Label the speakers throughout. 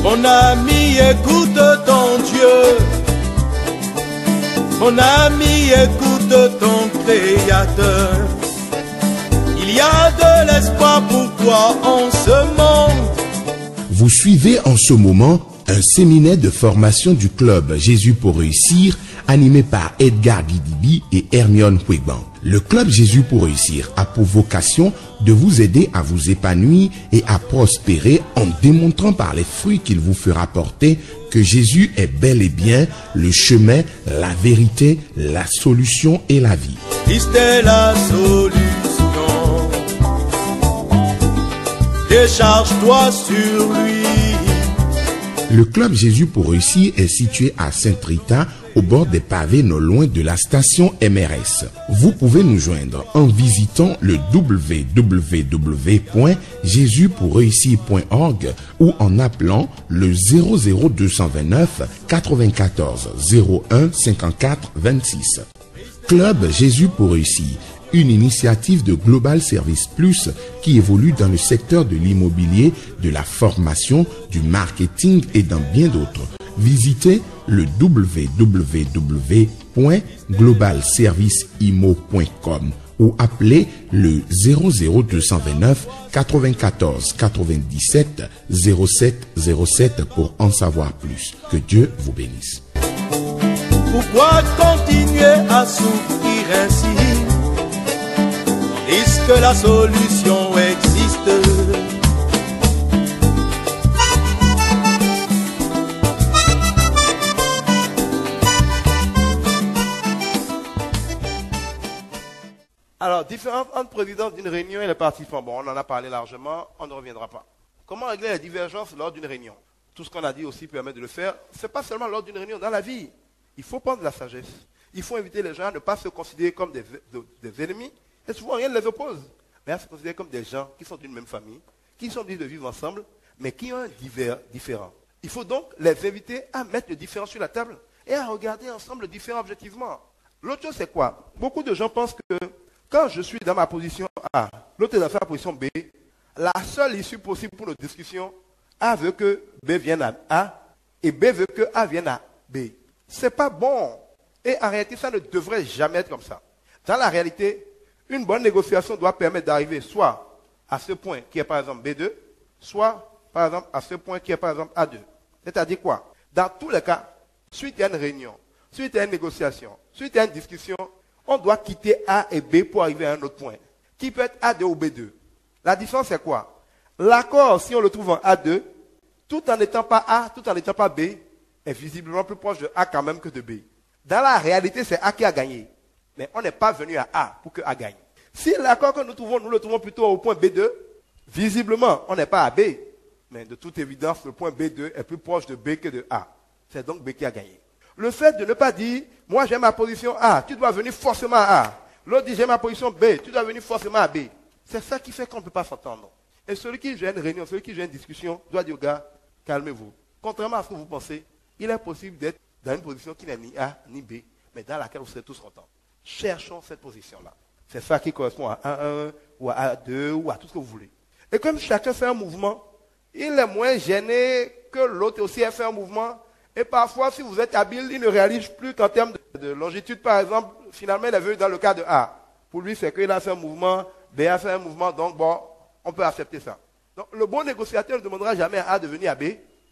Speaker 1: Mon ami, écoute ton Dieu. Mon ami, écoute ton Créateur. Il y a de l'espoir pour toi en ce monde.
Speaker 2: Vous suivez en ce moment un séminaire de formation du club Jésus pour réussir, animé par Edgar Guidibi et Hermione Huegban. Le club Jésus pour réussir a pour vocation de vous aider à vous épanouir et à prospérer en démontrant par les fruits qu'il vous fera porter que Jésus est bel et bien le chemin, la vérité, la solution et la vie.
Speaker 1: Christ est la solution. Décharge-toi sur lui.
Speaker 2: Le club Jésus pour réussir est situé à Saint-Rita, au bord des pavés non loin de la station MRS. Vous pouvez nous joindre en visitant le www.jesuspourreussir.org ou en appelant le 00229 94 01 54 26. Club Jésus pour réussir, une initiative de Global Service Plus qui évolue dans le secteur de l'immobilier, de la formation, du marketing et dans bien d'autres. Visitez le www.globalserviceimo.com ou appelez le 00229 94 97 07 07 pour en savoir plus. Que Dieu vous bénisse.
Speaker 1: Pourquoi continuer à souffrir ainsi? Est-ce que la solution existe?
Speaker 3: Alors, différence entre président d'une réunion et les participants. Bon, on en a parlé largement, on ne reviendra pas. Comment régler les divergences lors d'une réunion? Tout ce qu'on a dit aussi permet de le faire. Ce n'est pas seulement lors d'une réunion, dans la vie. Il faut prendre de la sagesse. Il faut inviter les gens à ne pas se considérer comme des ennemis. Et souvent, rien ne les oppose. Mais à se considérer comme des gens qui sont d'une même famille, qui sont dit de vivre ensemble, mais qui ont un différent. Il faut donc les inviter à mettre le différent sur la table et à regarder ensemble le différent objectivement. L'autre chose, c'est quoi? Beaucoup de gens pensent que quand je suis dans ma position A, l'autre est dans sa position B, la seule issue possible pour nos discussions, A veut que B vienne à A et B veut que A vienne à B. C'est pas bon. Et en réalité, ça ne devrait jamais être comme ça. Dans la réalité, une bonne négociation doit permettre d'arriver soit à ce point qui est par exemple B2, soit par exemple à ce point qui est par exemple A2. C'est-à-dire quoi? Dans tous les cas, suite à une réunion, suite à une négociation, suite à une discussion, on doit quitter A et B pour arriver à un autre point, qui peut être A2 ou B2. La différence c'est quoi? L'accord, si on le trouve en A2, tout en n'étant pas A, tout en n'étant pas B, est visiblement plus proche de A quand même que de B. Dans la réalité, c'est A qui a gagné. Mais on n'est pas venu à A pour que A gagne. Si l'accord que nous le trouvons plutôt au point B2, visiblement, on n'est pas à B. Mais de toute évidence, le point B2 est plus proche de B que de A. C'est donc B qui a gagné. Le fait de ne pas dire, moi j'ai ma position A, tu dois venir forcément à A. L'autre dit, j'ai ma position B, tu dois venir forcément à B. C'est ça qui fait qu'on ne peut pas s'entendre. Et celui qui gère une réunion, celui qui gère une discussion, doit dire aux gars, calmez-vous. Contrairement à ce que vous pensez, il est possible d'être dans une position qui n'est ni A ni B, mais dans laquelle vous serez tous contents. Cherchons cette position-là. C'est ça qui correspond à A1 ou à A2 ou à tout ce que vous voulez. Et comme chacun fait un mouvement, il est moins gêné que l'autre aussi a fait un mouvement. Et parfois, si vous êtes habile, il ne réalise plus qu'en termes de longitude, par exemple, finalement, il est venu dans le cas de A. Pour lui, c'est qu'il a fait un mouvement, B a fait un mouvement, donc bon, on peut accepter ça. Donc, le bon négociateur ne demandera jamais à A de venir à B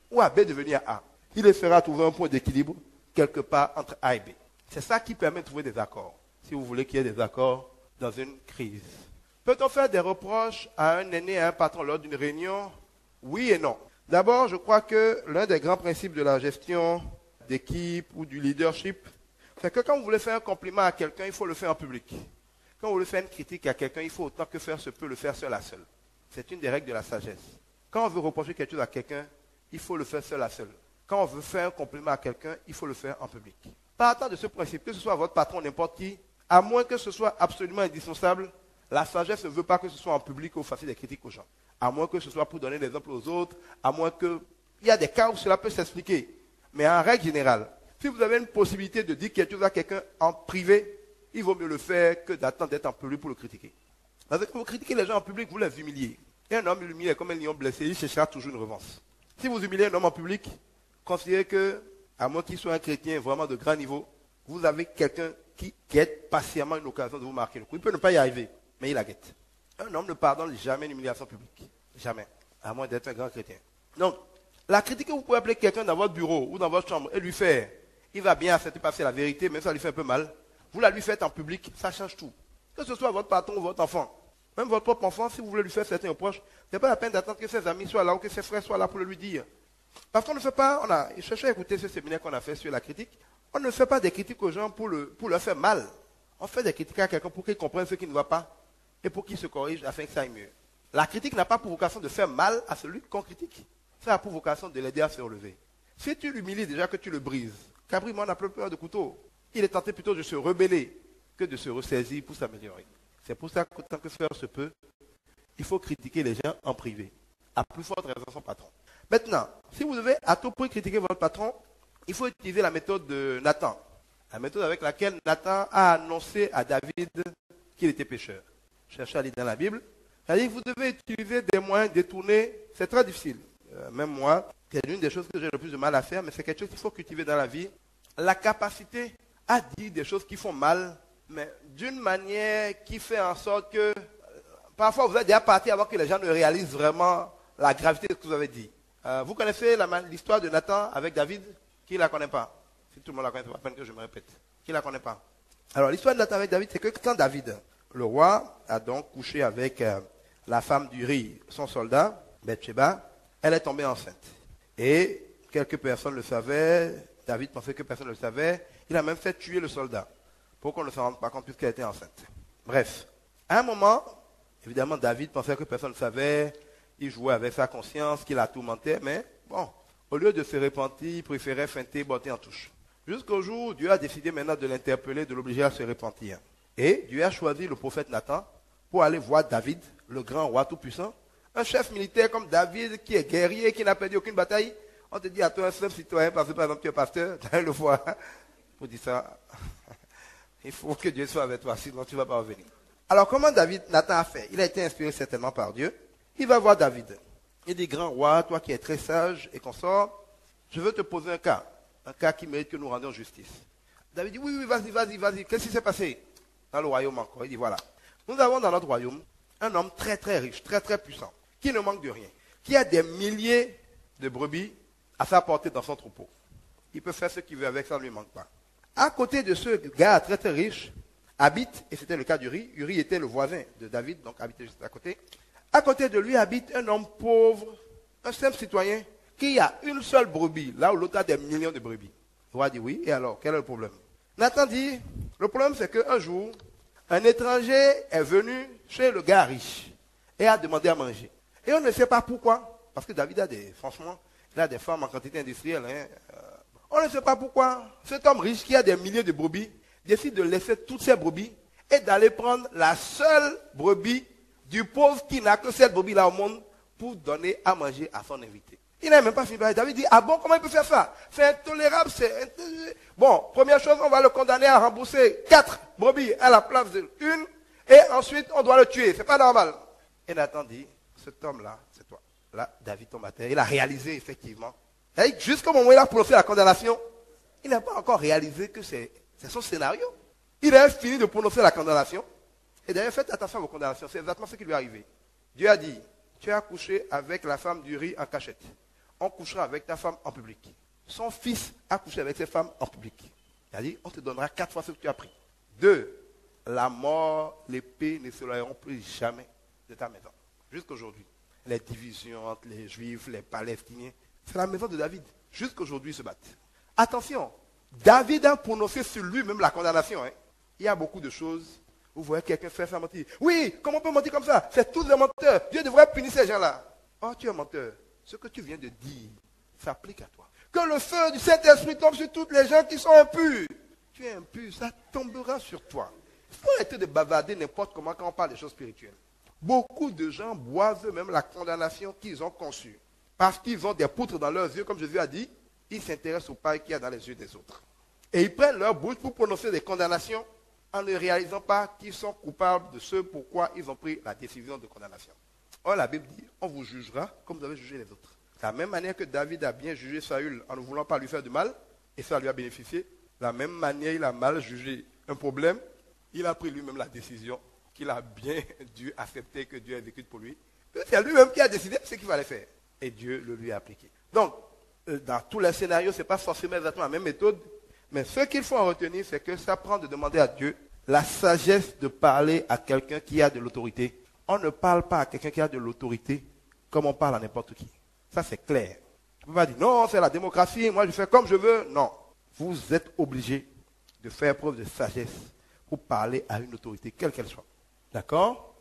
Speaker 3: ou à B de venir à A. Il essaiera de trouver un point d'équilibre quelque part entre A et B. C'est ça qui permet de trouver des accords. Si vous voulez qu'il y ait des accords dans une crise. Peut-on faire des reproches à un aîné, à un patron lors d'une réunion? Oui et non. D'abord, je crois que l'un des grands principes de la gestion d'équipe ou du leadership, c'est que quand vous voulez faire un compliment à quelqu'un, il faut le faire en public. Quand vous voulez faire une critique à quelqu'un, il faut autant que faire se peut le faire seul à seul. C'est une des règles de la sagesse. Quand on veut reprocher quelque chose à quelqu'un, il faut le faire seul à seul. Quand on veut faire un compliment à quelqu'un, il faut le faire en public. Partant de ce principe, que ce soit votre patron ou n'importe qui, à moins que ce soit absolument indispensable, la sagesse ne veut pas que ce soit en public ou fasse des critiques aux gens. À moins que ce soit pour donner des exemples aux autres, à moins que... Il y a des cas où cela peut s'expliquer. Mais en règle générale, si vous avez une possibilité de dire quelque chose à quelqu'un en privé, il vaut mieux le faire que d'attendre d'être en public pour le critiquer. Parce que vous critiquez les gens en public, vous les humiliez. Et un homme humilié est comme un lion blessé, il cherchera toujours une revanche. Si vous humiliez un homme en public, considérez que, à moins qu'il soit un chrétien vraiment de grand niveau, vous avez quelqu'un qui guette patiemment une occasion de vous marquer le coup. Il peut ne pas y arriver, mais il la guette. Un homme ne pardonne jamais une humiliation publique. Jamais. À moins d'être un grand chrétien. Donc, la critique que vous pouvez appeler quelqu'un dans votre bureau ou dans votre chambre et lui faire, il va bien accepter passer la vérité, mais ça lui fait un peu mal. Vous la lui faites en public, ça change tout. Que ce soit votre patron ou votre enfant. Même votre propre enfant, si vous voulez lui faire certains reproches, ce n'est pas la peine d'attendre que ses amis soient là ou que ses frères soient là pour le lui dire. Parce qu'on ne fait pas, on a cherché à écouter ce séminaire qu'on a fait sur la critique. On ne fait pas des critiques aux gens pour leur faire mal. On fait des critiques à quelqu'un pour qu'il comprenne ce qui ne va pas et pour qu'il se corrige afin que ça aille mieux. La critique n'a pas pour vocation de faire mal à celui qu'on critique. Ça a pour vocation de l'aider à se relever. Si tu l'humilies déjà que tu le brises, Cabri-Mon n'a plus peur de couteau. Il est tenté plutôt de se rebeller que de se ressaisir pour s'améliorer. C'est pour ça qu'autant que faire se peut, il faut critiquer les gens en privé. À plus forte raison son patron. Maintenant, si vous devez à tout prix critiquer votre patron, il faut utiliser la méthode de Nathan. La méthode avec laquelle Nathan a annoncé à David qu'il était pécheur. Cherchez à lire dans la Bible. C'est-à-dire que vous devez utiliser des moyens détournés. C'est très difficile. Même moi, c'est l'une des choses que j'ai le plus de mal à faire, mais c'est quelque chose qu'il faut cultiver dans la vie. La capacité à dire des choses qui font mal, mais d'une manière qui fait en sorte que parfois vous êtes déjà parti avant que les gens ne réalisent vraiment la gravité de ce que vous avez dit. Vous connaissez l'histoire de Nathan avec David? Qui ne la connaît pas? Si tout le monde la connaît, c'est pas la peine que je me répète. Qui ne la connaît pas? Alors l'histoire de Nathan avec David, c'est que quand David, le roi, a donc couché avec la femme d'Uri, son soldat, Bathsheba, elle est tombée enceinte. Et quelques personnes le savaient, David pensait que personne ne le savait, il a même fait tuer le soldat pour qu'on ne s'en rende pas compte puisqu'elle était enceinte. Bref, à un moment, évidemment David pensait que personne ne savait, il jouait avec sa conscience, qu'il la tourmentait, mais bon, au lieu de se repentir, il préférait feinter, botter en touche. Jusqu'au jour où Dieu a décidé maintenant de l'interpeller, de l'obliger à se repentir. Et Dieu a choisi le prophète Nathan pour aller voir David, le grand roi tout-puissant, un chef militaire comme David, qui est guerrier, qui n'a perdu aucune bataille. On te dit à toi, un simple citoyen, parce que par exemple tu es pasteur, tu vas le voir. Pour dire ça, il faut que Dieu soit avec toi, sinon tu ne vas pas revenir. Alors comment Nathan a fait? Il a été inspiré certainement par Dieu. Il va voir David. Il dit, grand roi, toi qui es très sage et consort, je veux te poser un cas qui mérite que nous rendions justice. David dit, oui, vas-y. Qu'est-ce qui s'est passé dans le royaume encore? Il dit, voilà. Nous avons dans notre royaume un homme très très riche, très très puissant, qui ne manque de rien, qui a des milliers de brebis à sa portée dans son troupeau. Il peut faire ce qu'il veut avec ça, ne lui manque pas. À côté de ce gars très très riche, habite, et c'était le cas d'Uri, Uri était le voisin de David, donc habitait juste à côté. À côté de lui habite un homme pauvre, un simple citoyen, qui a une seule brebis, là où l'autre a des millions de brebis. Le roi dit oui, et alors, quel est le problème? Nathan dit, le problème c'est qu'un jour, un étranger est venu chez le gars riche et a demandé à manger. Et on ne sait pas pourquoi, parce que David a des femmes en quantité industrielle. On ne sait pas pourquoi cet homme riche qui a des milliers de brebis décide de laisser toutes ses brebis et d'aller prendre la seule brebis du pauvre qui n'a que cette brebis-là au monde pour donner à manger à son invité. Il n'a même pas fini. David dit, ah bon, comment il peut faire ça? C'est intolérable. Bon, première chose, on va le condamner à rembourser 4 brebis à la place de une, et ensuite on doit le tuer. C'est pas normal. Et Nathan dit, cet homme-là, c'est toi. Là, David tombe à terre. Il a réalisé effectivement. Jusqu'au moment où il a prononcé la condamnation, il n'a pas encore réalisé que c'est son scénario. Il a fini de prononcer la condamnation. Et d'ailleurs, faites attention à vos condamnations. C'est exactement ce qui lui est arrivé. Dieu a dit, tu as couché avec la femme d'Uri en cachette. On couchera avec ta femme en public. Son fils a couché avec ses femmes en public. Il a dit, on te donnera 4 fois ce que tu as pris. 2, la mort, l'épée ne s'éloigneront plus jamais de ta maison. Jusqu'aujourd'hui, les divisions entre les Juifs, les Palestiniens, c'est la maison de David. Jusqu'aujourd'hui, ils se battent. Attention, David a prononcé sur lui-même la condamnation. Il y a beaucoup de choses. Vous voyez quelqu'un faire ça mentir. Oui, comment on peut mentir comme ça? C'est tous des menteurs. Dieu devrait punir ces gens-là. Oh, tu es menteur. Ce que tu viens de dire s'applique à toi. Que le feu du Saint-Esprit tombe sur toutes les gens qui sont impurs. Tu es impur, ça tombera sur toi. Il faut arrêter de bavarder n'importe comment quand on parle des choses spirituelles. Beaucoup de gens boivent eux-mêmes la condamnation qu'ils ont conçue. Parce qu'ils ont des poutres dans leurs yeux, comme Jésus a dit, ils s'intéressent au paille qu'il y a dans les yeux des autres. Et ils prennent leur bouche pour prononcer des condamnations en ne réalisant pas qu'ils sont coupables de ce pourquoi ils ont pris la décision de condamnation. Or, la Bible dit, on vous jugera comme vous avez jugé les autres. De la même manière que David a bien jugé Saül en ne voulant pas lui faire du mal, et ça lui a bénéficié, de la même manière il a mal jugé un problème, il a pris lui-même la décision qu'il a bien dû accepter que Dieu exécute pour lui. C'est lui-même qui a décidé ce qu'il fallait faire. Et Dieu le lui a appliqué. Donc, dans tous les scénarios, ce n'est pas forcément exactement la même méthode, mais ce qu'il faut en retenir, c'est que ça prend de demander à Dieu la sagesse de parler à quelqu'un qui a de l'autorité. On ne parle pas à quelqu'un qui a de l'autorité comme on parle à n'importe qui. Ça, c'est clair. Tu ne peux pas dire, non, c'est la démocratie, moi je fais comme je veux. Non. Vous êtes obligé de faire preuve de sagesse pour parler à une autorité, quelle qu'elle soit. D'accord?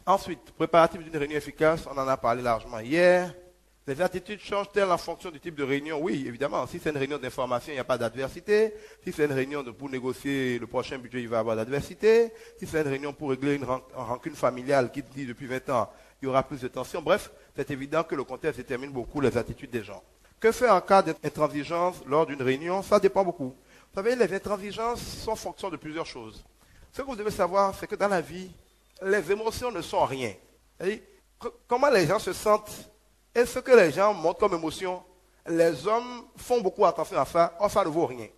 Speaker 3: Ensuite, préparatif d'une réunion efficace, on en a parlé largement hier. Les attitudes changent-elles en fonction du type de réunion? Oui, évidemment. Si c'est une réunion d'information, il n'y a pas d'adversité. Si c'est une réunion pour négocier le prochain budget, il va y avoir d'adversité. Si c'est une réunion pour régler une rancune familiale qui dit depuis 20 ans, il y aura plus de tension. Bref, c'est évident que le contexte détermine beaucoup les attitudes des gens. Que faire en cas d'intransigeance lors d'une réunion? Ça dépend beaucoup. Vous savez, les intransigeances sont fonction de plusieurs choses. Ce que vous devez savoir, c'est que dans la vie, les émotions ne sont rien. C'est-à-dire, comment les gens se sentent et ce que les gens montrent comme émotion, les hommes font beaucoup attention à ça, or ça ne vaut rien.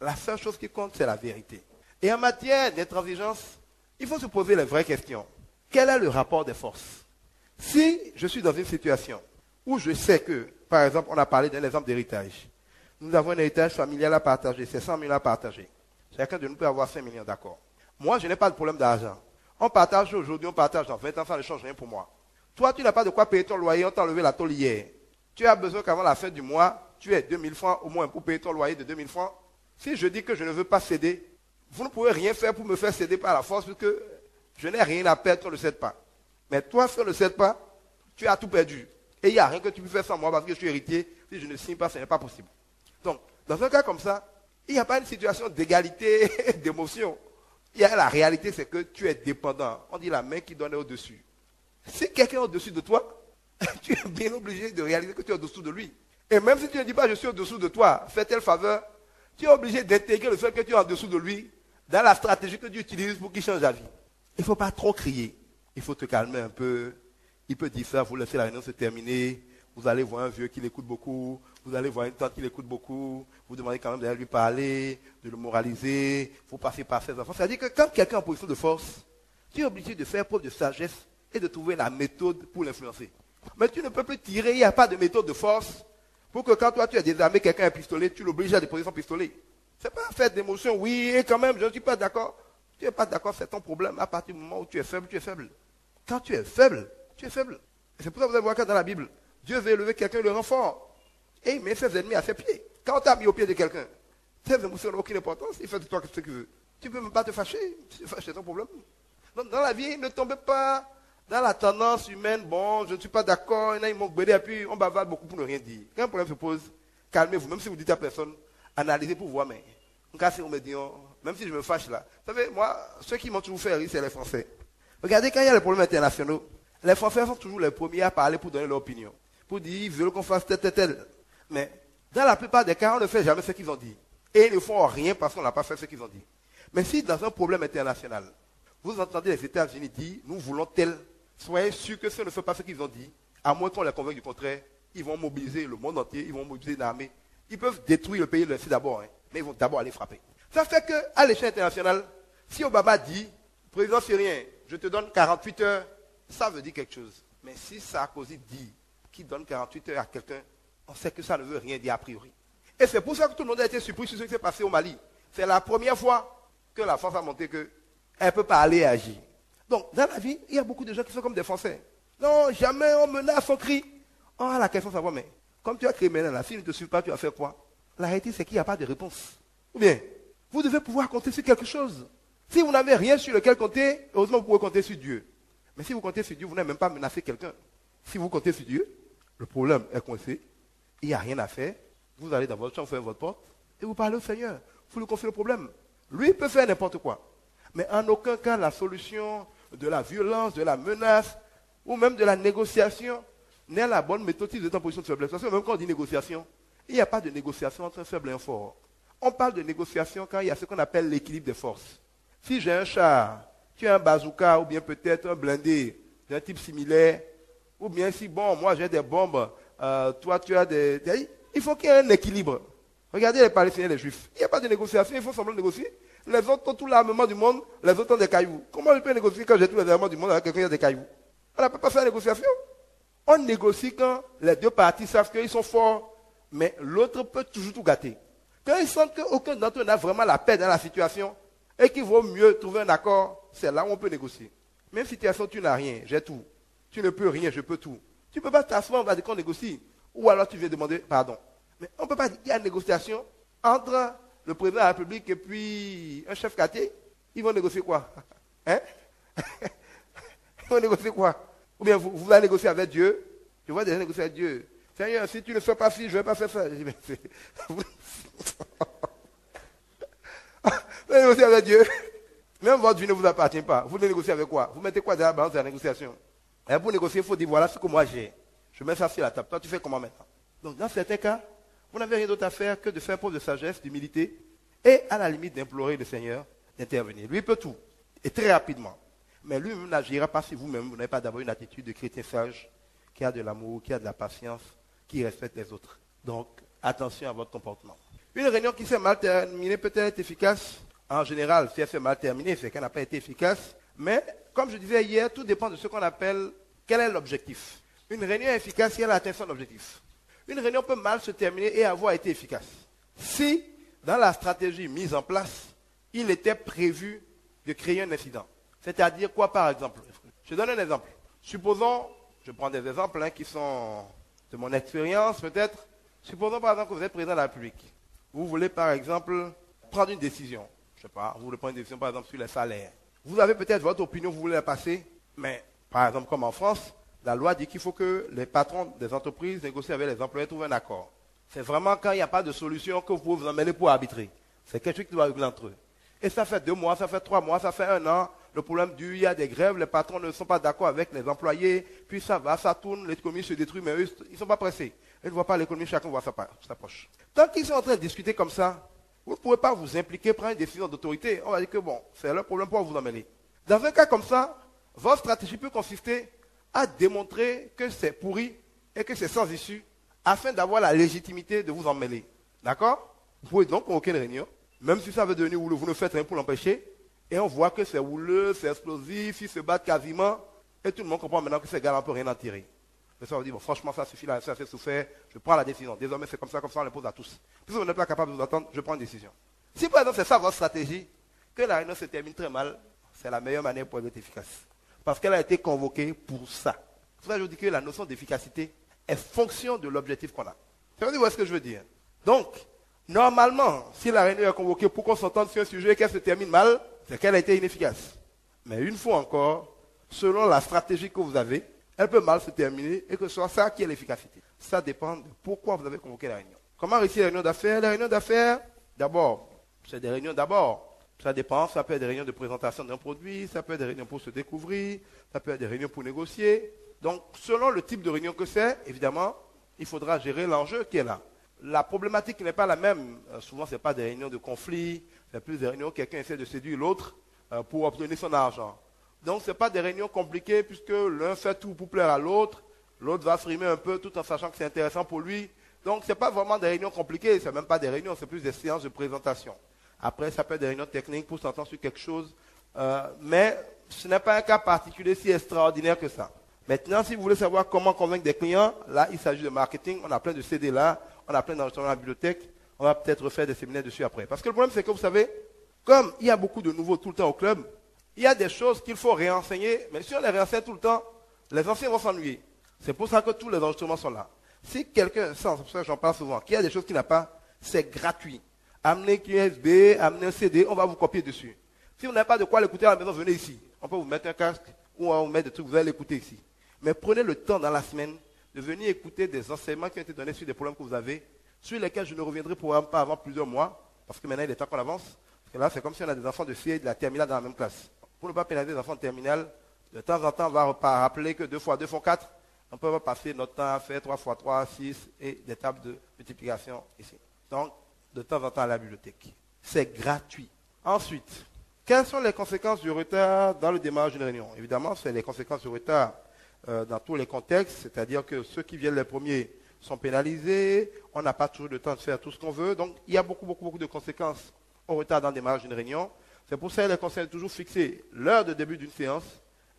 Speaker 3: La seule chose qui compte, c'est la vérité. Et en matière d'intransigeance, il faut se poser les vraies questions. Quel est le rapport des forces? Si je suis dans une situation où je sais que, par exemple, on a parlé d'un exemple d'héritage. Nous avons un héritage familial à partager, c'est 100 000 à partager. Chacun de nous peut avoir 5 millions, d'accord. Moi, je n'ai pas de problème d'argent. On partage aujourd'hui, on partage dans 20 ans, ça ne change rien pour moi. Toi, tu n'as pas de quoi payer ton loyer, on t'a enlevé la tôle hier. Tu as besoin qu'avant la fin du mois, tu aies 2000 francs au moins pour payer ton loyer de 2000 francs. Si je dis que je ne veux pas céder, vous ne pouvez rien faire pour me faire céder par la force, puisque je n'ai rien à perdre, on ne cède pas. Mais toi, si on ne cède pas, tu as tout perdu. Et il n'y a rien que tu peux faire sans moi parce que je suis héritier. Si je ne signe pas, ce n'est pas possible. Donc, dans un cas comme ça, il n'y a pas une situation d'égalité, d'émotion. Il y a la réalité, c'est que tu es dépendant. On dit la main qui donne au-dessus. Si quelqu'un est au-dessus de toi, tu es bien obligé de réaliser que tu es au-dessous de lui. Et même si tu ne dis pas je suis au-dessous de toi, fais telle faveur, tu es obligé d'intégrer le fait que tu es en-dessous de lui dans la stratégie que tu utilises pour qu'il change la vie. Il ne faut pas trop crier. Il faut te calmer un peu. Il peut dire ça, vous laissez la réunion se terminer. Vous allez voir un vieux qui l'écoute beaucoup. Vous allez voir une tante qui l'écoute beaucoup. Vous demandez quand même d'aller lui parler, de le moraliser. Il faut passer par ses enfants. C'est-à-dire que quand quelqu'un est en position de force, tu es obligé de faire preuve de sagesse et de trouver la méthode pour l'influencer. Mais tu ne peux plus tirer, il n'y a pas de méthode de force pour que quand toi tu es désarmé, quelqu'un a un pistolet, tu l'obliges à déposer son pistolet. Ce n'est pas un fait d'émotion, oui, et quand même, je ne suis pas d'accord. Tu n'es pas d'accord, c'est ton problème. À partir du moment où tu es faible, tu es faible. Quand tu es faible, tu es faible. Et c'est pour ça que vous allez voir que dans la Bible, Dieu veut élever quelqu'un et le rend fort. Et il met ses ennemis à ses pieds. Quand tu as mis au pied de quelqu'un, tes émotions n'ont aucune importance, il fait de toi ce qu'il veut. Tu ne peux même pas te fâcher, c'est ton problème. Donc dans la vie, ne tombez pas dans la tendance humaine, bon, je ne suis pas d'accord, il y en a qui m'ont gueulé, et puis on bavarde beaucoup pour ne rien dire. Quand un problème se pose, calmez-vous, même si vous dites à personne, analysez pour voir, mais en cas si on me dit, même si je me fâche là, vous savez, moi, ceux qui m'ont toujours fait rire, c'est les Français. Regardez, quand il y a les problèmes internationaux, les Français sont toujours les premiers à parler pour donner leur opinion, pour dire, ils veulent qu'on fasse tel. Mais dans la plupart des cas, on ne fait jamais ce qu'ils ont dit. Et ils ne font rien parce qu'on n'a pas fait ce qu'ils ont dit. Mais si dans un problème international, vous entendez les États-Unis dire, nous voulons tel, soyez sûr que si on ne fait pas ce qu'ils ont dit, à moins qu'on les convainque du contraire, ils vont mobiliser le monde entier, ils vont mobiliser une armée. Ils peuvent détruire le pays de d'abord, mais ils vont d'abord aller frapper. Ça fait qu'à l'échelle internationale, si Obama dit, président syrien, je te donne 48 heures, ça veut dire quelque chose. Mais si Sarkozy dit qu'il donne 48 heures à quelqu'un, on sait que ça ne veut rien dire a priori. Et c'est pour ça que tout le monde a été surpris sur ce qui s'est passé au Mali. C'est la première fois que la France a montré qu'elle peut parler et agir. Donc, dans la vie, il y a beaucoup de gens qui sont comme des Français. Non, jamais on menace, on crie. Oh, la question, c'est savoir, mais comme tu as créé maintenant, la fille ne te suit pas, tu vas faire quoi? La réalité, c'est qu'il n'y a pas de réponse. Ou bien, vous devez pouvoir compter sur quelque chose. Si vous n'avez rien sur lequel compter, heureusement, vous pouvez compter sur Dieu. Mais si vous comptez sur Dieu, vous n'avez même pas menacé quelqu'un. Si vous comptez sur Dieu, le problème est coincé, il n'y a rien à faire, vous allez dans votre chambre, vous fermez votre porte, et vous parlez au Seigneur. Vous lui confiez le problème. Lui, il peut faire n'importe quoi. Mais en aucun cas, la solution de la violence, de la menace, ou même de la négociation, n'est la bonne méthode si vous êtes en position de faiblesse. Parce que même quand on dit négociation, il n'y a pas de négociation entre un faible et un fort. On parle de négociation quand il y a ce qu'on appelle l'équilibre des forces. Si j'ai un char, tu as un bazooka, ou bien peut-être un blindé d'un type similaire, ou bien si, bon, moi j'ai des bombes toi tu as des... Il faut qu'il y ait un équilibre. Regardez les Palestiniens et les Juifs. Il n'y a pas de négociation, il faut semblant de négocier. Les autres ont tout l'armement du monde, les autres ont des cailloux. Comment je peux négocier quand j'ai tout l'armement du monde avec quelqu'un qui a des cailloux? On ne peut pas faire la négociation. On négocie quand les deux parties savent qu'ils sont forts, mais l'autre peut toujours tout gâter. Quand ils sentent qu'aucun d'entre eux n'a vraiment la paix dans la situation et qu'il vaut mieux trouver un accord, c'est là où on peut négocier. Même situation, tu n'as rien, j'ai tout. Tu ne peux rien, je peux tout. Tu ne peux pas t'asseoir, on va dire qu'on négocie. Ou alors tu viens demander pardon. Mais on ne peut pas dire qu'il y a une négociation entre le président de la République et puis un chef quartier. Ils vont négocier quoi? Hein? Ils vont négocier quoi? Ou bien vous allez négocier avec Dieu. Je vois déjà négocier avec Dieu. Seigneur, si tu ne fais pas ci, je ne vais pas faire ça. Je dis, mais vous allez négocier avec Dieu. Même votre vie ne vous appartient pas. Vous négociez avec quoi? Vous mettez quoi dans la balance de la négociation? Et pour négocier, il faut dire, voilà ce que moi j'ai. Je mets ça sur la table. Toi, tu fais comment maintenant? Donc, dans certains cas, vous n'avez rien d'autre à faire que de faire preuve de sagesse, d'humilité, et à la limite d'implorer le Seigneur d'intervenir. Lui, il peut tout, et très rapidement. Mais lui-même n'agira pas si vous-même, vous n'avez pas d'abord une attitude de chrétien sage, qui a de l'amour, qui a de la patience, qui respecte les autres. Donc, attention à votre comportement. Une réunion qui s'est mal terminée peut être efficace. En général, si elle s'est mal terminée, c'est qu'elle n'a pas été efficace. Mais, comme je disais hier, tout dépend de ce qu'on appelle quel est l'objectif. Une réunion est efficace si elle atteint son objectif. Une réunion peut mal se terminer et avoir été efficace. Si, dans la stratégie mise en place, il était prévu de créer un incident. C'est-à-dire quoi, par exemple? Je donne un exemple. Supposons, je prends des exemples qui sont de mon expérience peut-être. Supposons par exemple que vous êtes président de la République. Vous voulez par exemple prendre une décision. Je ne sais pas, vous voulez prendre une décision par exemple sur les salaires. Vous avez peut-être votre opinion, vous voulez la passer, mais par exemple comme en France, la loi dit qu'il faut que les patrons des entreprises négocient avec les employés, trouvent un accord. C'est vraiment quand il n'y a pas de solution que vous pouvez vous emmêler pour arbitrer. C'est quelque chose qui doit régler entre eux. Et ça fait 2 mois, ça fait 3 mois, ça fait 1 an. Le problème il y a des grèves, les patrons ne sont pas d'accord avec les employés, puis ça va, ça tourne, l'économie se détruit, mais eux, ils ne sont pas pressés. Ils ne voient pas l'économie, chacun voit sa poche. Tant qu'ils sont en train de discuter comme ça, vous ne pouvez pas vous impliquer, prendre une décision d'autorité. On va dire que bon, c'est leur problème pour vous emmêler. Dans un cas comme ça, votre stratégie peut consister à démontrer que c'est pourri et que c'est sans issue, afin d'avoir la légitimité de vous emmêler. D'accord? Vous pouvez donc convoquer une réunion, même si ça veut devenir houleux, vous ne faites rien pour l'empêcher, et on voit que c'est houleux, c'est explosif, ils se battent quasiment, et tout le monde comprend maintenant que ces gars-là ne peuvent rien en tirer. Et ça, on dit, bon, franchement, ça suffit, là, ça fait souffert, je prends la décision. Désormais, c'est comme ça, on l'impose à tous. Puis si vous n'êtes pas capable de vous entendre, je prends une décision. Si par exemple, c'est ça votre stratégie, que la réunion se termine très mal, c'est la meilleure manière pour être efficace. Parce qu'elle a été convoquée pour ça. C'est pour ça que je vous dis que la notion d'efficacité est fonction de l'objectif qu'on a. Ça veut dire ce que je veux dire. Donc, normalement, si la réunion est convoquée pour qu'on s'entende sur un sujet et qu'elle se termine mal, c'est qu'elle a été inefficace. Mais une fois encore, selon la stratégie que vous avez, elle peut mal se terminer et que ce soit ça qui est l'efficacité. Ça dépend de pourquoi vous avez convoqué la réunion. Comment réussir les réunions d'affaires? Les réunions d'affaires, d'abord, c'est des réunions d'abord. Ça dépend, ça peut être des réunions de présentation d'un produit, ça peut être des réunions pour se découvrir, ça peut être des réunions pour négocier. Donc, selon le type de réunion que c'est, évidemment, il faudra gérer l'enjeu qui est là. La problématique n'est pas la même. Souvent, ce n'est pas des réunions de conflit, c'est plus des réunions où quelqu'un essaie de séduire l'autre pour obtenir son argent. Donc, ce n'est pas des réunions compliquées puisque l'un fait tout pour plaire à l'autre, l'autre va frimer un peu tout en sachant que c'est intéressant pour lui. Donc, ce n'est pas vraiment des réunions compliquées, ce n'est même pas des réunions, c'est plus des séances de présentation. Après, ça peut être des réunions techniques pour s'entendre sur quelque chose, mais ce n'est pas un cas particulier si extraordinaire que ça. Maintenant, si vous voulez savoir comment convaincre des clients, là, il s'agit de marketing, on a plein de CD là, on a plein d'enregistrements à la bibliothèque, on va peut-être refaire des séminaires dessus après. Parce que le problème, c'est que vous savez, comme il y a beaucoup de nouveaux tout le temps au club, il y a des choses qu'il faut réenseigner, mais si on les réenseigne tout le temps, les anciens vont s'ennuyer. C'est pour ça que tous les enregistrements sont là. Si quelqu'un, c'est pour ça que j'en parle souvent, qu'il y a des choses qu'il n'a pas, c'est gratuit. Amenez un USB, amenez un CD, on va vous copier dessus. Si vous n'avez pas de quoi l'écouter à la maison, venez ici. On peut vous mettre un casque ou on va vous mettre des trucs, vous allez l'écouter ici. Mais prenez le temps dans la semaine de venir écouter des enseignements qui ont été donnés sur des problèmes que vous avez, sur lesquels je ne reviendrai probablement pas avant plusieurs mois, parce que maintenant il est temps qu'on avance. Parce que là, c'est comme si on a des enfants de CI et de la terminale dans la même classe. Pour ne pas pénaliser les enfants de terminale, de temps en temps, on va rappeler que 2 fois 2 font 4. On peut pas passer notre temps à faire 3 fois 3, 6 et des tables de multiplication ici. Donc, de temps en temps à la bibliothèque. C'est gratuit. Ensuite, quelles sont les conséquences du retard dans le démarrage d'une réunion? Évidemment, c'est les conséquences du retard dans tous les contextes, c'est-à-dire que ceux qui viennent les premiers sont pénalisés, on n'a pas toujours le temps de faire tout ce qu'on veut. Donc, il y a beaucoup de conséquences au retard dans le démarrage d'une réunion. C'est pour ça que les conseils de toujours fixer l'heure de début d'une séance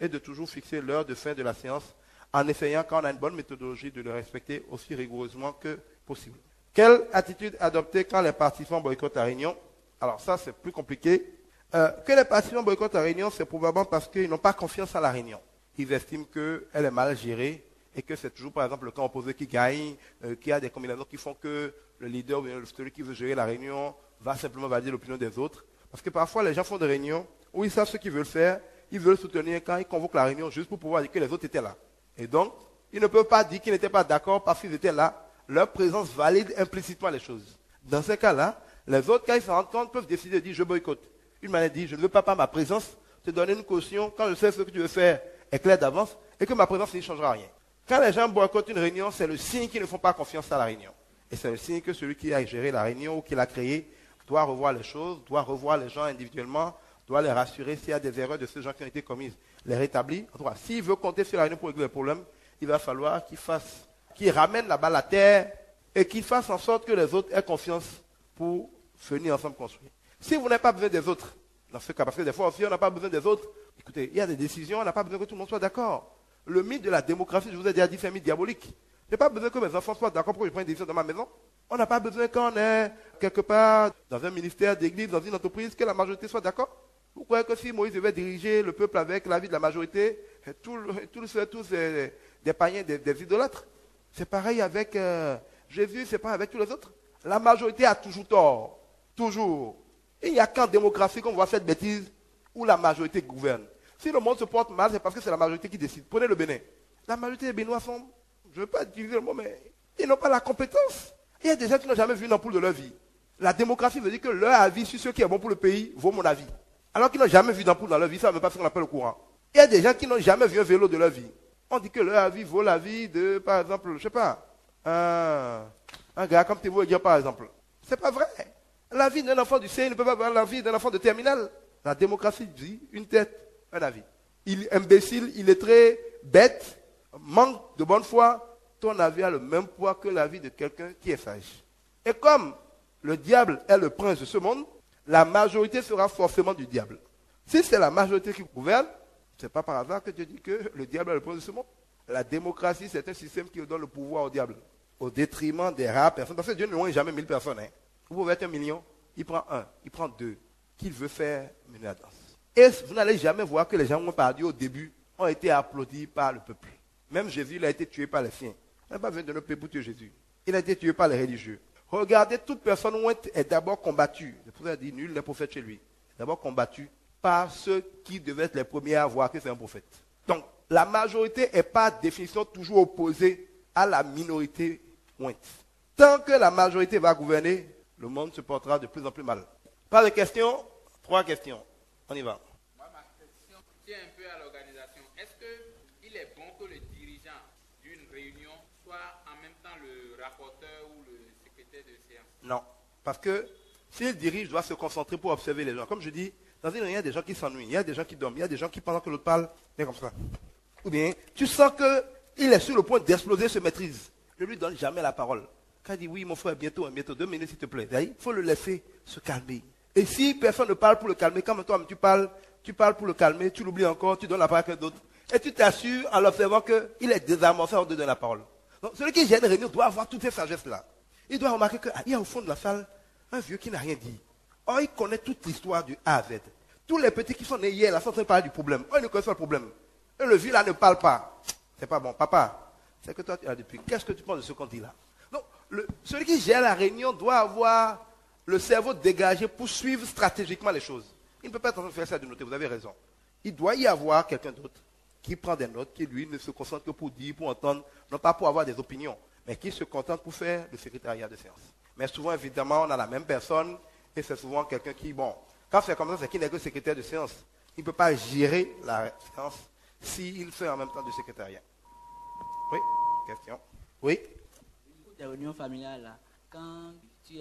Speaker 3: et de toujours fixer l'heure de fin de la séance en essayant, quand on a une bonne méthodologie, de le respecter aussi rigoureusement que possible. Quelle attitude adopter quand les participants boycottent la réunion? Alors ça, c'est plus compliqué. Que les participants boycottent la réunion, c'est probablement parce qu'ils n'ont pas confiance à la réunion. Ils estiment qu'elle est mal gérée et que c'est toujours, par exemple, le camp opposé qui gagne, qu'il y a des combinaisons qui font que le leader ou celui qui veut gérer la réunion va simplement valider l'opinion des autres. Parce que parfois, les gens font des réunions où ils savent ce qu'ils veulent faire, ils veulent soutenir quand ils convoquent la réunion juste pour pouvoir dire que les autres étaient là. Et donc, ils ne peuvent pas dire qu'ils n'étaient pas d'accord parce qu'ils étaient là. Leur présence valide implicitement les choses. Dans ces cas-là, les autres, quand ils se rendent compte, peuvent décider de dire je boycotte. Une manière dit je ne veux pas par ma présence te donner une caution quand je sais ce que tu veux faire est clair d'avance et que ma présence ne changera rien. Quand les gens boycottent une réunion, c'est le signe qu'ils ne font pas confiance à la réunion. Et c'est le signe que celui qui a géré la réunion ou qui l'a créée doit revoir les choses, doit revoir les gens individuellement, doit les rassurer s'il y a des erreurs de ces gens qui ont été commises, les rétablir. En tout cas, s'il veut compter sur la réunion pour régler les problèmes, il va falloir qu'il ramène la balle à terre et qu'il fasse en sorte que les autres aient confiance pour venir ensemble construire. Si vous n'avez pas besoin des autres, dans ce cas, parce que des fois aussi on n'a pas besoin des autres, écoutez, il y a des décisions, on n'a pas besoin que tout le monde soit d'accord. Le mythe de la démocratie, je vous ai déjà dit, c'est un mythe diabolique. Je n'ai pas besoin que mes enfants soient d'accord pour que je prenne une décision dans ma maison. On n'a pas besoin quand on est quelque part dans un ministère d'église, dans une entreprise, que la majorité soit d'accord. Vous croyez que si Moïse devait diriger le peuple avec l'avis de la majorité, tous des païens, des idolâtres? C'est pareil avec Jésus, c'est pas avec tous les autres. La majorité a toujours tort. Toujours. Il n'y a qu'en démocratie qu'on voit cette bêtise où la majorité gouverne. Si le monde se porte mal, c'est parce que c'est la majorité qui décide. Prenez le Bénin. La majorité des Béninois sont, je ne veux pas utiliser le mot, mais ils n'ont pas la compétence. Il y a des gens qui n'ont jamais vu une ampoule de leur vie. La démocratie veut dire que leur avis sur ce qui est bon pour le pays vaut mon avis. Alors qu'ils n'ont jamais vu d'ampoule dans leur vie, ça ne veut pas ce qu'on appelle le courant. Il y a des gens qui n'ont jamais vu un vélo de leur vie. On dit que leur avis vaut l'avis de, par exemple, je ne sais pas, un gars comme Théo dire par exemple. C'est pas vrai. La vie d'un enfant du CI ne peut pas avoir la vie d'un enfant de terminale. La démocratie dit une tête, un avis. Il est imbécile, illettré, bête, manque de bonne foi, ton avis a le même poids que l'avis de quelqu'un qui est sage. Et comme le diable est le prince de ce monde, la majorité sera forcément du diable. Si c'est la majorité qui gouverne, ce n'est pas par hasard que tu dis que le diable est le prince de ce monde. La démocratie, c'est un système qui donne le pouvoir au diable, au détriment des rares personnes. Parce que Dieu ne loin jamais 1000 personnes. Hein. Vous pouvez être 1 million, il prend 1, il prend 2, qu'il veut faire mener la danse. Et vous n'allez jamais voir que les gens ont parlé au début, ont été applaudis par le peuple. Même Jésus, il a été tué par les siens. Il n'a pas besoin de notre pays pour tuer Jésus. Il a été tué par les religieux. Regardez, toute personne est d'abord combattue. C'est pour ça qu'il dit, nul n'est prophète chez lui. D'abord combattu par ceux qui devaient être les premiers à voir que c'est un prophète. Donc, la majorité n'est par définition toujours opposée à la minorité ointe. Tant que la majorité va gouverner, le monde se portera de plus en plus mal. Pas de questions? 3 questions. On y va.
Speaker 4: Moi, ma question tient un peu à l'organisation. Est-ce qu'il est bon que le dirigeant d'une réunion soit en même temps le rapporteur ou le secrétaire de séance?
Speaker 3: Non. Parce que s'il dirige, il doit se concentrer pour observer les gens. Comme je dis, dans une réunion, il y a des gens qui s'ennuient, il y a des gens qui dorment, il y a des gens qui, pendant que l'autre parle, c'est comme ça. Ou bien, tu sens qu'il est sur le point d'exploser, se maîtrise. Ne lui donne jamais la parole. Quand il dit oui, mon frère, bientôt, 2 minutes, s'il te plaît. Il faut le laisser se calmer. Et si personne ne parle pour le calmer, quand toi tu parles pour le calmer, tu l'oublies encore, tu donnes la parole à quelqu'un d'autre. Et tu t'assures en l'observant qu'il est désamorcé avant de donner la parole. Donc, celui qui gère une réunion doit avoir toutes ces sagesses-là. Il doit remarquer qu'il y a au fond de la salle un vieux qui n'a rien dit. Or, il connaît toute l'histoire du A à Z. Tous les petits qui sont nés hier, là, sont en train de parler du problème. Or, ils ne connaissent pas le problème. Et le vieux, là, ne parle pas. C'est pas bon. Papa, c'est que toi, tu as depuis. Qu'est-ce que tu penses de ce qu'on dit là? Donc, celui qui gère la réunion doit avoir le cerveau dégagé pour suivre stratégiquement les choses. Il ne peut pas être en train de faire ça de noter, vous avez raison. Il doit y avoir quelqu'un d'autre qui prend des notes, qui lui ne se concentre que pour dire, pour entendre, non pas pour avoir des opinions, mais qui se contente pour faire le secrétariat de séance. Mais souvent, évidemment, on a la même personne, et c'est souvent quelqu'un qui, bon, quand c'est comme ça, c'est qu'il n'est que secrétaire de séance. Il ne peut pas gérer la séance s'il fait en même temps du secrétariat. Oui, question. Oui.
Speaker 5: Des réunions familiales, là, quand tu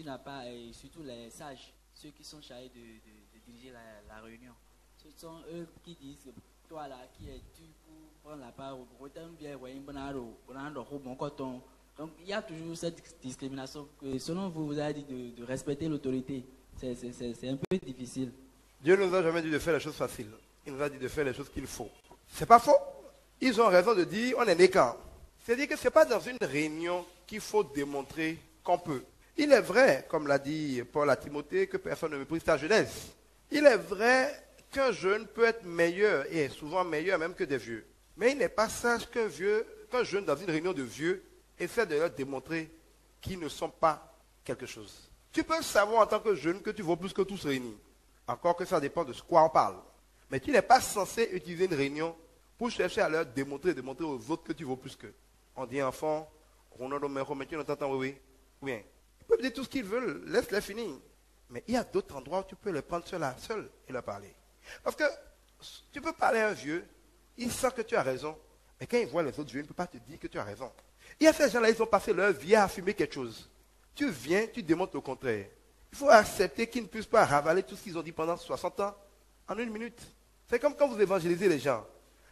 Speaker 5: n'as pas, et surtout les sages, ceux qui sont chargés de diriger la réunion, ce sont eux qui disent toi là, qui es-tu pour prendre la parole? Donc il y a toujours cette discrimination que selon vous, vous avez dit de respecter l'autorité. C'est un peu difficile.
Speaker 3: Dieu ne nous a jamais dit de faire les choses faciles. Il nous a dit de faire les choses qu'il faut. C'est pas faux. Ils ont raison de dire on est né quand. C'est-à-dire que ce n'est pas dans une réunion qu'il faut démontrer qu'on peut. Il est vrai, comme l'a dit Paul à Timothée, que personne ne méprise ta jeunesse. Il est vrai qu'un jeune peut être meilleur, et souvent meilleur même que des vieux. Mais il n'est pas sage qu'un jeune dans une réunion de vieux essaie de leur démontrer qu'ils ne sont pas quelque chose. Tu peux savoir en tant que jeune que tu vaux plus que tous réunis. Encore que ça dépend de quoi on parle. Mais tu n'es pas censé utiliser une réunion pour chercher à leur démontrer aux autres que tu vaux plus qu'eux. On dit enfant, Ronaldo Mero, mais tu n'entends oui. Bien. Ils peuvent dire tout ce qu'ils veulent, laisse-les finir. Mais il y a d'autres endroits où tu peux les prendre seul et leur parler. Parce que tu peux parler à un vieux, il sent que tu as raison. Mais quand il voit les autres vieux, il ne peut pas te dire que tu as raison. Il y a ces gens-là, ils ont passé leur vie à affirmer quelque chose. Tu viens, tu démontres le contraire. Il faut accepter qu'ils ne puissent pas ravaler tout ce qu'ils ont dit pendant 60 ans en une minute. C'est comme quand vous évangélisez les gens.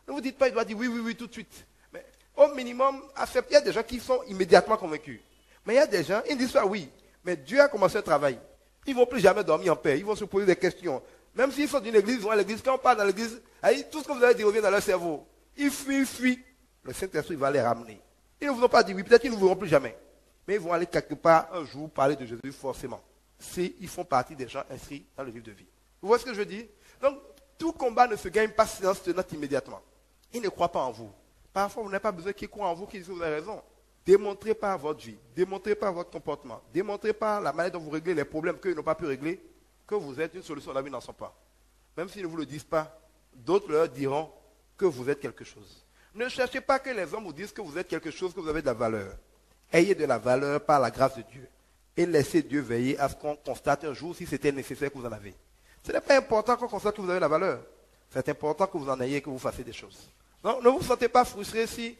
Speaker 3: Ne vous dites pas, il doit dire oui tout de suite. Mais au minimum, acceptez. Il y a des gens qui sont immédiatement convaincus. Mais il y a des gens, ils disent pas oui. Mais Dieu a commencé un travail. Ils ne vont plus jamais dormir en paix. Ils vont se poser des questions. Même s'ils sont d'une église, ils vont à l'église. Quand on parle dans l'église, tout ce que vous avez dit revient dans leur cerveau. Ils fuient. Le Saint-Esprit va les ramener. Ils ne vous ont pas dit oui. Peut-être qu'ils ne vous verront plus jamais. Mais ils vont aller quelque part un jour parler de Jésus forcément. Ils font partie des gens inscrits dans le livre de vie. Vous voyez ce que je veux dire? Donc, tout combat ne se gagne pas silence tenant immédiatement. Ils ne croient pas en vous. Parfois, vous n'avez pas besoin qu'ils croient en vous, qu'ils disent que vous avez raison. Démontrez par votre vie, démontrez par votre comportement, démontrez par la manière dont vous réglez les problèmes qu'ils n'ont pas pu régler, que vous êtes une solution à la vie n'en sont pas. Même s'ils ne vous le disent pas, d'autres leur diront que vous êtes quelque chose. Ne cherchez pas que les hommes vous disent que vous êtes quelque chose, que vous avez de la valeur. Ayez de la valeur par la grâce de Dieu. Et laissez Dieu veiller à ce qu'on constate un jour si c'était nécessaire que vous en avez. Ce n'est pas important qu'on constate que vous avez la valeur. C'est important que vous en ayez et que vous fassiez des choses. Donc, ne vous sentez pas frustré si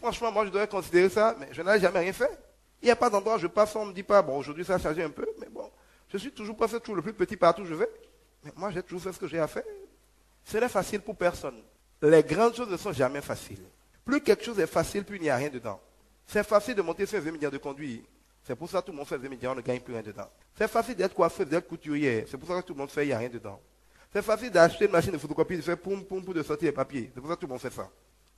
Speaker 3: franchement, moi, je devrais considérer ça, mais je n'avais jamais rien fait. Il n'y a pas d'endroit où je passe, on ne me dit pas, bon, aujourd'hui, ça a changé un peu, mais bon, je suis toujours passé toujours le plus petit partout où je vais. Mais moi, j'ai toujours fait ce que j'ai à faire. Ce n'est facile pour personne. Les grandes choses ne sont jamais faciles. Plus quelque chose est facile, plus il n'y a rien dedans. C'est facile de monter sur un médias de conduire. C'est pour ça que tout le monde fait un médias, on ne gagne plus rien dedans. C'est facile d'être coiffeur, d'être couturier. C'est pour ça que tout le monde fait, il n'y a rien dedans. C'est facile d'acheter une machine de photocopie, de faire poum pour de sortir les papiers. C'est pour ça que tout le monde fait ça.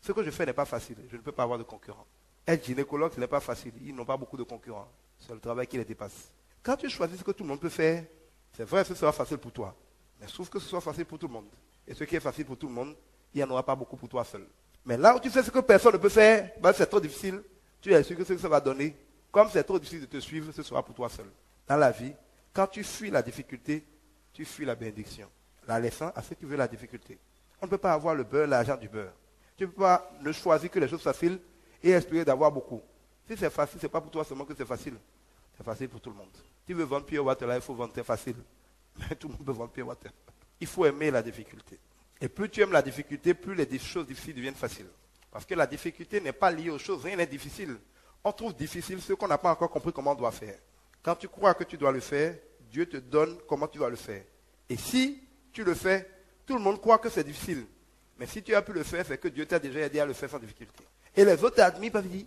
Speaker 3: Ce que je fais n'est pas facile. Je ne peux pas avoir de concurrents. Être gynécologue, ce n'est pas facile. Ils n'ont pas beaucoup de concurrents. C'est le travail qui les dépasse. Quand tu choisis ce que tout le monde peut faire, c'est vrai que ce sera facile pour toi. Mais sauf que ce soit facile pour tout le monde. Et ce qui est facile pour tout le monde, il n'y en aura pas beaucoup pour toi seul. Mais là où tu fais ce que personne ne peut faire, ben c'est trop difficile. Tu es sûr que ce que ça va donner, comme c'est trop difficile de te suivre, ce sera pour toi seul. Dans la vie, quand tu fuis la difficulté, tu fuis la bénédiction. La leçon à ceux qui veulent la difficulté. On ne peut pas avoir le beurre, l'argent du beurre. Tu ne peux pas ne choisir que les choses faciles et espérer d'avoir beaucoup. Si c'est facile, ce n'est pas pour toi seulement que c'est facile. C'est facile pour tout le monde. Tu veux vendre Pure Water, là, il faut vendre, c'est facile. Mais tout le monde peut vendre Pure Water. Il faut aimer la difficulté. Et plus tu aimes la difficulté, plus les choses difficiles deviennent faciles. Parce que la difficulté n'est pas liée aux choses, rien n'est difficile. On trouve difficile ce qu'on n'a pas encore compris comment on doit faire. Quand tu crois que tu dois le faire, Dieu te donne comment tu dois le faire. Et si tu le fais, tout le monde croit que c'est difficile. Mais si tu as pu le faire, c'est que Dieu t'a déjà aidé à le faire sans difficulté. Et les autres t'admirent parce qu'ils disent,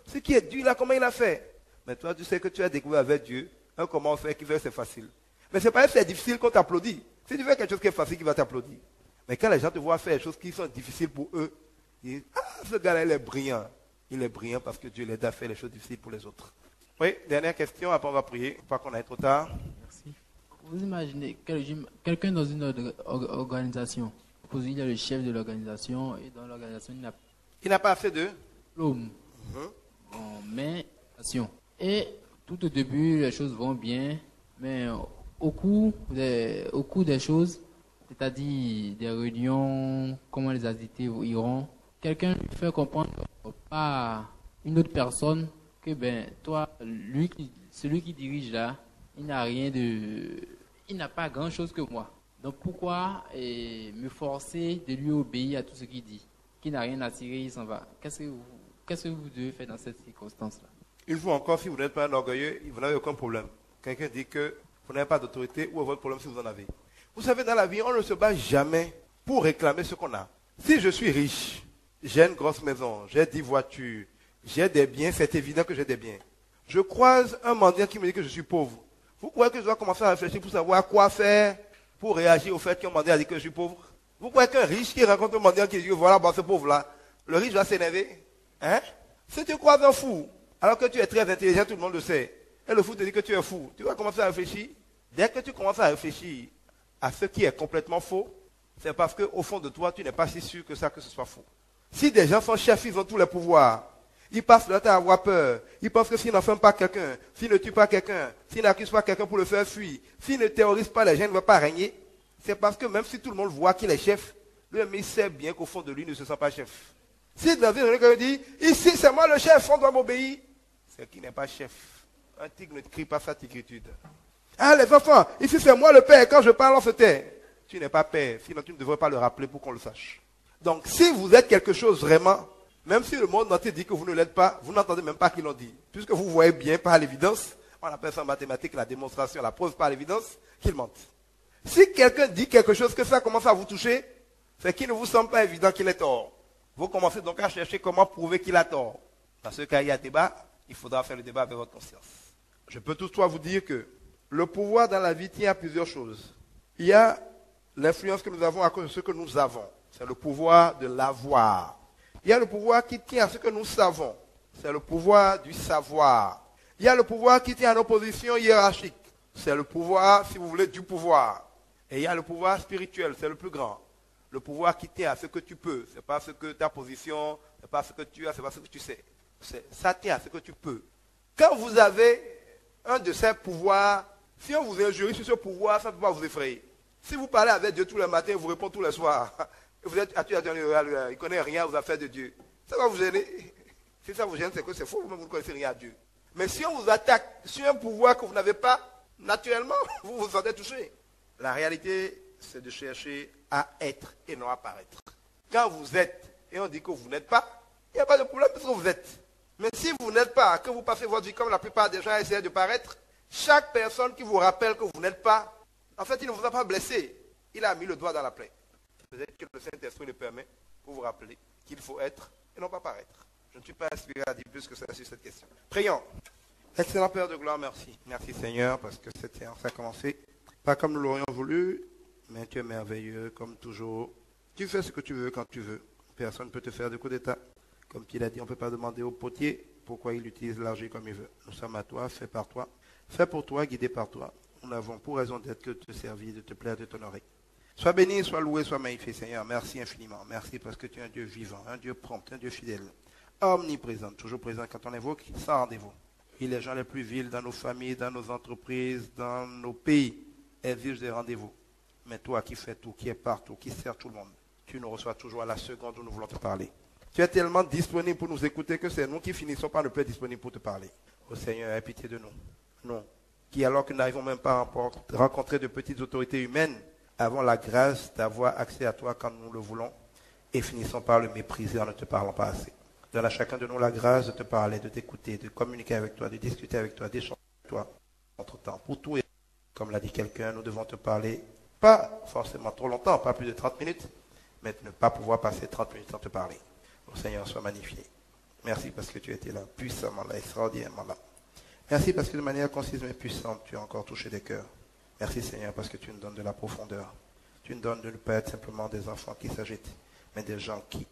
Speaker 3: ce qui est dur là, comment il a fait? Mais toi, tu sais que tu as découvert avec Dieu un comment faire qui fait c'est facile. Mais ce n'est pas parce que c'est difficile qu'on t'applaudit. Si tu fais quelque chose qui est facile, qui va t'applaudir. Mais quand les gens te voient faire des choses qui sont difficiles pour eux, ils disent, ce gars-là, il est brillant. Il est brillant parce que Dieu l'aide à faire les choses difficiles pour les autres. Oui, dernière question, après on va prier, pas qu'on aille trop tard.
Speaker 5: Merci. Vous imaginez quelqu'un dans une organisation. Il est le chef de l'organisation et dans l'organisation,
Speaker 3: il n'a pas assez de
Speaker 5: l'homme. Mais et tout au début, les choses vont bien, mais au cours des choses, c'est-à-dire des réunions, comment les activités iront, quelqu'un lui fait comprendre par une autre personne que toi, celui qui dirige là, il n'a pas grand-chose que moi. Donc pourquoi me forcer de lui obéir à tout ce qu'il dit? Qui n'a rien à tirer, il s'en va. Qu'est-ce que vous devez faire dans cette circonstance-là?
Speaker 3: Une fois encore, si vous n'êtes pas un orgueilleux, vous n'avez aucun problème. Quelqu'un dit que vous n'avez pas d'autorité, où est votre problème si vous en avez? Vous savez, dans la vie, on ne se bat jamais pour réclamer ce qu'on a. Si je suis riche, j'ai une grosse maison, j'ai 10 voitures, j'ai des biens, c'est évident que j'ai des biens. Je croise un mendiant qui me dit que je suis pauvre. Vous croyez que je dois commencer à réfléchir pour savoir quoi faire pour réagir au fait qu'un mendiant a dit que je suis pauvre? Vous croyez qu'un riche qui rencontre un mendiant qui dit que voilà, bon, ce pauvre-là, le riche va s'énerver? Hein? Si tu croises un fou, alors que tu es très intelligent, tout le monde le sait, et le fou te dit que tu es fou, tu vas commencer à réfléchir. Dès que tu commences à réfléchir à ce qui est complètement faux, c'est parce qu'au fond de toi, tu n'es pas si sûr que ça, que ce soit faux. Si des gens sont chefs, ils ont tous les pouvoirs. Ils passent leur temps à avoir peur. Ils pensent que s'ils n'enferment pas quelqu'un, s'ils ne tuent pas quelqu'un, s'ils n'accusent pas quelqu'un pour le faire fuir, s'ils ne terrorisent pas les gens, il ne va pas régner. C'est parce que même si tout le monde voit qu'il est chef, lui-même il sait bien qu'au fond de lui, il ne se sent pas chef. Si dans une réunion, quelqu'un dit, ici c'est moi le chef, on doit m'obéir, c'est qu'il n'est pas chef. Un tigre ne crie pas sa tigritude. Ah les enfants, ici c'est moi le père, quand je parle on se tait. Tu n'es pas père, sinon tu ne devrais pas le rappeler pour qu'on le sache. Donc si vous êtes quelque chose vraiment, même si le monde entier dit que vous ne l'êtes pas, vous n'entendez même pas qu'ils l'ont dit. Puisque vous voyez bien par l'évidence, on appelle ça en mathématiques la démonstration, la preuve par l'évidence, qu'ils mentent. Si quelqu'un dit quelque chose que ça commence à vous toucher, c'est qu'il ne vous semble pas évident qu'il ait tort. Vous commencez donc à chercher comment prouver qu'il a tort. Dans ce cas, il y a débat, il faudra faire le débat avec votre conscience. Je peux toutefois vous dire que le pouvoir dans la vie tient à plusieurs choses. Il y a l'influence que nous avons à cause de ce que nous avons. C'est le pouvoir de l'avoir. Il y a le pouvoir qui tient à ce que nous savons. C'est le pouvoir du savoir. Il y a le pouvoir qui tient à nos positions hiérarchiques. C'est le pouvoir, si vous voulez, du pouvoir. Et il y a le pouvoir spirituel, c'est le plus grand. Le pouvoir qui tient à ce que tu peux. Ce n'est pas ce que ta position, ce n'est pas ce que tu as, ce n'est pas ce que tu sais. Ça tient à ce que tu peux. Quand vous avez un de ces pouvoirs, si on vous injurie sur ce pouvoir, ça ne peut pas vous effrayer. Si vous parlez avec Dieu tous les matins, vous répondez tous les soirs. Vous êtes, il ne connaît rien aux affaires de Dieu. Ça va vous gêner. Si ça vous gêne, c'est que c'est faux, vous ne connaissez rien à Dieu. Mais si on vous attaque sur un pouvoir que vous n'avez pas, naturellement, vous vous sentez touché. La réalité, c'est de chercher à être et non à paraître. Quand vous êtes et on dit que vous n'êtes pas, il n'y a pas de problème parce que vous êtes. Mais si vous n'êtes pas, que vous passez votre vie comme la plupart des gens essaient de paraître, chaque personne qui vous rappelle que vous n'êtes pas, en fait, il ne vous a pas blessé. Il a mis le doigt dans la plaie. Peut-être que le Saint-Esprit le permet pour vous rappeler qu'il faut être et non pas paraître. Je ne suis pas inspiré à dire plus que ça sur cette question. Prions. Excellent Père de gloire, merci. Merci Seigneur parce que cette séance a commencé. Pas comme nous l'aurions voulu, mais tu es merveilleux comme toujours. Tu fais ce que tu veux quand tu veux. Personne ne peut te faire de coup d'état. Comme tu l'as dit, on ne peut pas demander au potier pourquoi il utilise l'argile comme il veut. Nous sommes à toi, fait par toi, fait pour toi, guidé par toi. Nous n'avons pour raison d'être que de te servir, de te plaire, de t'honorer. Sois béni, sois loué, sois magnifié, Seigneur. Merci infiniment. Merci parce que tu es un Dieu vivant, un Dieu prompt, un Dieu fidèle, omniprésent, toujours présent quand on invoque, sans rendez-vous. Et les gens les plus vils dans nos familles, dans nos entreprises, dans nos pays, exigent des rendez-vous. Mais toi qui fais tout, qui es partout, qui sert tout le monde, tu nous reçois toujours à la seconde où nous voulons te parler. Tu es tellement disponible pour nous écouter que c'est nous qui finissons par ne plus être disponibles pour te parler. Ô Seigneur, aie pitié de nous. Nous, qui alors que nous n'arrivons même pas à rencontrer de petites autorités humaines, avons la grâce d'avoir accès à toi quand nous le voulons et finissons par le mépriser en ne te parlant pas assez. Donne à chacun de nous la grâce de te parler, de t'écouter, de communiquer avec toi, de discuter avec toi, d'échanger avec toi entre temps. Pour tout et comme l'a dit quelqu'un, nous devons te parler, pas forcément trop longtemps, pas plus de 30 minutes, mais de ne pas pouvoir passer 30 minutes sans te parler. Ô Seigneur, sois magnifié. Merci parce que tu étais là, puissamment là, extraordinairement là. Merci parce que de manière concise mais puissante, tu as encore touché des cœurs. Merci Seigneur parce que tu nous donnes de la profondeur. Tu nous donnes de ne pas être simplement des enfants qui s'agitent, mais des gens qui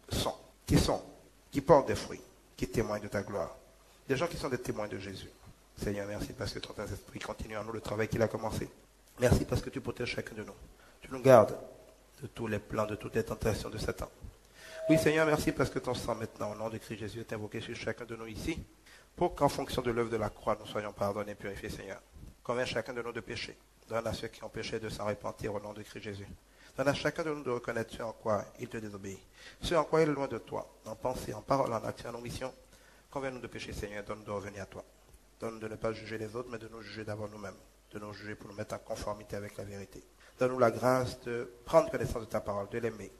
Speaker 3: portent des fruits, qui témoignent de ta gloire. Des gens qui sont des témoins de Jésus. Seigneur, merci parce que ton Saint-Esprit continue en nous le travail qu'il a commencé. Merci parce que tu protèges chacun de nous. Tu nous gardes de tous les plans, de toutes les tentations de Satan. Oui Seigneur, merci parce que ton sang maintenant, au nom de Christ Jésus, est invoqué sur chacun de nous ici, pour qu'en fonction de l'œuvre de la croix, nous soyons pardonnés et purifiés, Seigneur. Convainc chacun de nous de péché. Donne à ceux qui ont péché de s'en repentir au nom de Christ Jésus. Donne à chacun de nous de reconnaître ce en quoi il te désobéit. Ce en quoi il est loin de toi, en pensée, en parole, en action, en omission. Convainc-nous de péché, Seigneur. Donne-nous de revenir à toi. Donne-nous de ne pas juger les autres, mais de nous juger d'abord nous-mêmes. De nous juger pour nous mettre en conformité avec la vérité. Donne-nous la grâce de prendre connaissance de ta parole, de l'aimer,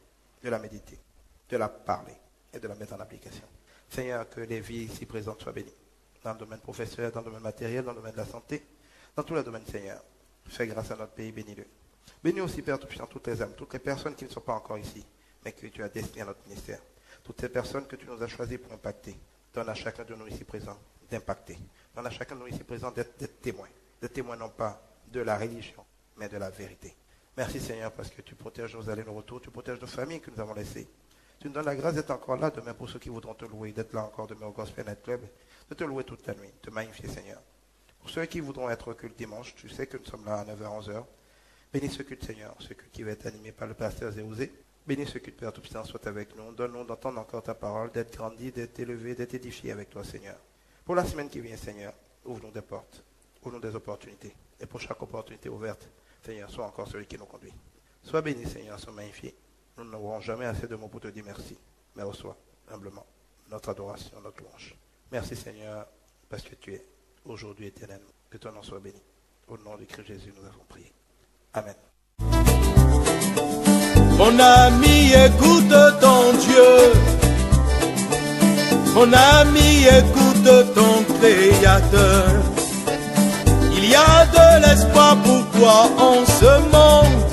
Speaker 3: de la méditer, de la parler et de la mettre en application. Seigneur, que les vies ici présentes soient bénies. Dans le domaine professionnel, dans le domaine matériel, dans le domaine de la santé, dans tous les domaines, Seigneur. Fais grâce à notre pays, bénis-le. Bénis aussi, Père Tout-Puissant, toutes les âmes, toutes les personnes qui ne sont pas encore ici, mais que tu as destinées à notre ministère. Toutes ces personnes que tu nous as choisies pour impacter. Donne à chacun de nous ici présents d'impacter. Donne à chacun de nous ici présents d'être témoins. De témoins non pas de la religion, mais de la vérité. Merci Seigneur parce que tu protèges nos allers et nos retours, tu protèges nos familles que nous avons laissées. Tu nous donnes la grâce d'être encore là demain pour ceux qui voudront te louer, d'être là encore demain au Gospel Night Club, de te louer toute la nuit, de magnifier Seigneur. Pour ceux qui voudront être au culte dimanche, tu sais que nous sommes là à 9h, 11h. Bénis ce culte Seigneur, ce culte qui va être animé par le pasteur Zéouzé. Bénis ce culte Père Tout-Puissant soit avec nous. Donne-nous d'entendre encore ta parole, d'être grandi, d'être élevé, d'être édifié avec toi Seigneur. Pour la semaine qui vient Seigneur, ouvre-nous des portes, ouvre-nous des opportunités. Et pour chaque opportunité ouverte, Seigneur, sois encore celui qui nous conduit. Sois béni Seigneur, sois magnifié. Nous n'aurons jamais assez de mots pour te dire merci, mais reçois humblement notre adoration, notre louange. Merci Seigneur, parce que tu es aujourd'hui éternellement. Que ton nom soit béni. Au nom de Christ Jésus, nous avons prié. Amen.
Speaker 1: Mon ami, écoute ton Dieu. Mon ami, écoute ton Créateur. Il y a de l'espoir pour toi en ce monde.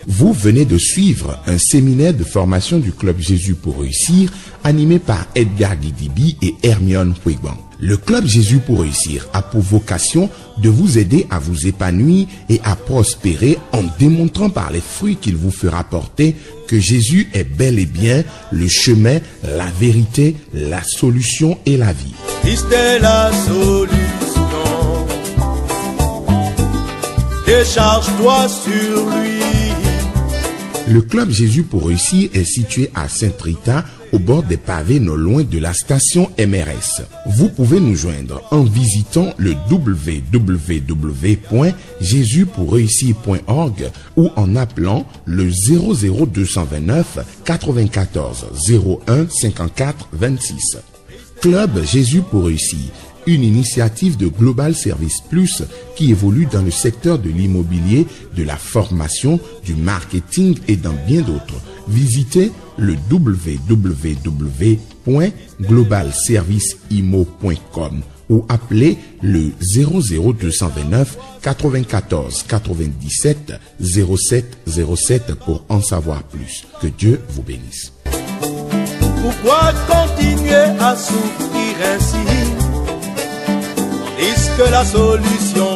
Speaker 2: Vous venez de suivre un séminaire de formation du Club Jésus pour réussir, animé par Edgar Guidibi et Hermione Huigban. Le Club Jésus pour réussir a pour vocation de vous aider à vous épanouir et à prospérer en démontrant par les fruits qu'il vous fera porter que Jésus est bel et bien le chemin, la vérité, la solution et la vie.
Speaker 1: Christ est la solution. Décharge-toi sur lui.
Speaker 2: Le Club Jésus pour réussir est situé à Saint-Rita, au bord des pavés non loin de la station MRS. Vous pouvez nous joindre en visitant le www.jesuspourreussir.org ou en appelant le 00229 94 01 54 26. Club Jésus pour réussir, une initiative de Global Service Plus qui évolue dans le secteur de l'immobilier, de la formation, du marketing et dans bien d'autres. Visitez le www.globalserviceimo.com ou appelez le 00229 94 97 07 07 pour en savoir plus. Que Dieu vous bénisse.
Speaker 1: Pourquoi continuer à souffrir ainsi? Est-ce que la solution